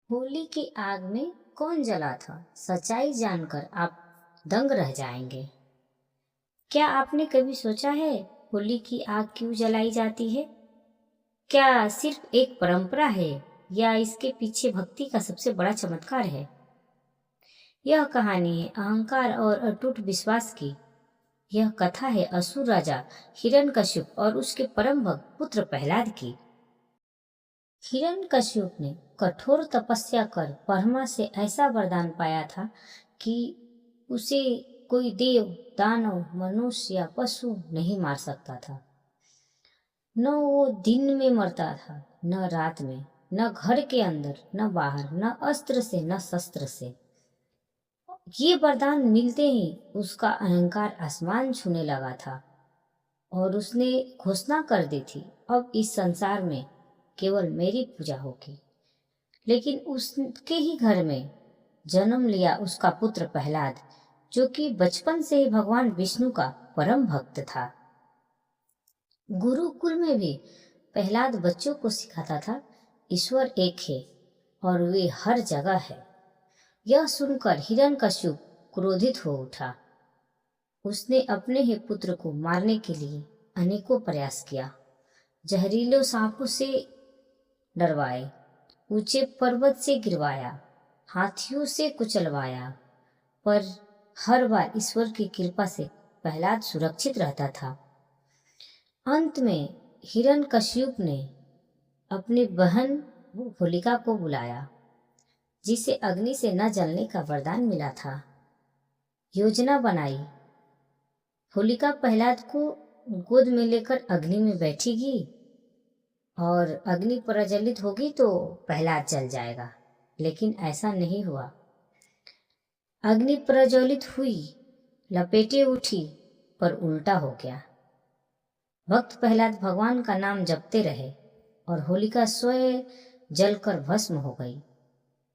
होली की आग में कौन जला था? सच्चाई जानकर आप दंग रह जाएंगे। क्या आपने कभी सोचा है होली की आग क्यों जलाई जाती है? क्या सिर्फ एक परंपरा है या इसके पीछे भक्ति का सबसे बड़ा चमत्कार है? यह कहानी है अहंकार और अटूट विश्वास की। यह कथा है असुर राजा हिरण्यकश्यप और उसके परम भक्त पुत्र प्रहलाद की। हिरण्यकश्यप ने कठोर तपस्या कर ब्रह्मा से ऐसा वरदान पाया था कि उसे कोई देव, दानव, मनुष्य या पशु नहीं मार सकता था। न वो दिन में मरता था, न रात में, न घर के अंदर, न बाहर, न अस्त्र से, न शस्त्र से। ये वरदान मिलते ही उसका अहंकार आसमान छूने लगा था और उसने घोषणा कर दी थी, अब इस संसार में केवल मेरी पूजा होगी। लेकिन उसके ही घर में जन्म लिया उसका पुत्र प्रहलाद, जो कि बचपन से ही भगवान विष्णु का परम भक्त था। गुरुकुल में भी प्रहलाद बच्चों को सिखाता था, ईश्वर एक है और वे हर जगह है। यह सुनकर हिरण्यकश्यप क्रोधित हो उठा। उसने अपने ही पुत्र को मारने के लिए अनेकों प्रयास किया। जहरीले सांपों से डरवाए, ऊंचे पर्वत से गिरवाया, हाथियों से कुचलवाया, पर हर बार ईश्वर की कृपा से प्रहलाद सुरक्षित रहता था। अंत में हिरण्यकश्यप ने अपनी बहन होलिका को बुलाया, जिसे अग्नि से न जलने का वरदान मिला था। योजना बनाई, होलिका प्रहलाद को गोद में लेकर अग्नि में बैठेगी और अग्नि प्रज्वलित होगी तो प्रहलाद जल जाएगा। लेकिन ऐसा नहीं हुआ। अग्नि प्रज्वलित हुई, लपेटे उठी, पर उल्टा हो गया। भक्त प्रहलाद भगवान का नाम जपते रहे और होलिका स्वयं जलकर भस्म हो गई।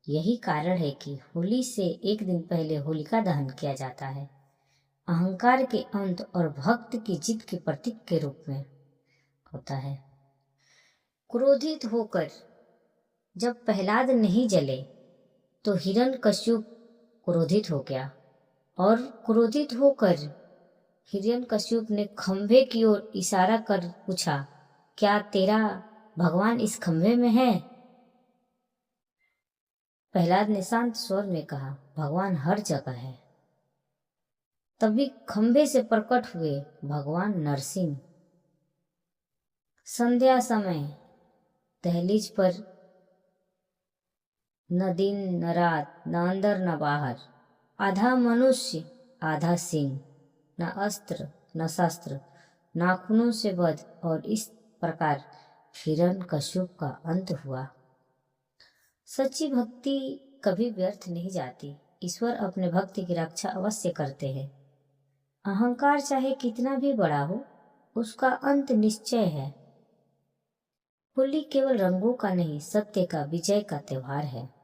यही कारण है कि होली से एक दिन पहले होलिका दहन किया जाता है। अहंकार के अंत और भक्त की जीत के प्रतीक के रूप में होता है। क्रोधित होकर जब प्रहलाद नहीं जले तो हिरण्यकश्यप क्रोधित हो गया और क्रोधित होकर हिरण्यकश्यप ने खंभे की ओर इशारा कर पूछा, क्या तेरा भगवान इस खंभे में है? प्रहलाद ने शांत स्वर में कहा, भगवान हर जगह है। तभी खंभे से प्रकट हुए भगवान नरसिंह। संध्या समय दहलीज पर न दिन न रात, न अंदर न बाहर, आधा मनुष्य आधा सिंह, न अस्त्र न शस्त्र, नाखूनों से वध, और इस प्रकार हिरण्यकश्यप का अंत हुआ। सच्ची भक्ति कभी व्यर्थ नहीं जाती। ईश्वर अपने भक्त की रक्षा अवश्य करते हैं। अहंकार चाहे कितना भी बड़ा हो, उसका अंत निश्चय है। होली केवल रंगों का नहीं, सत्य का, विजय का त्योहार है।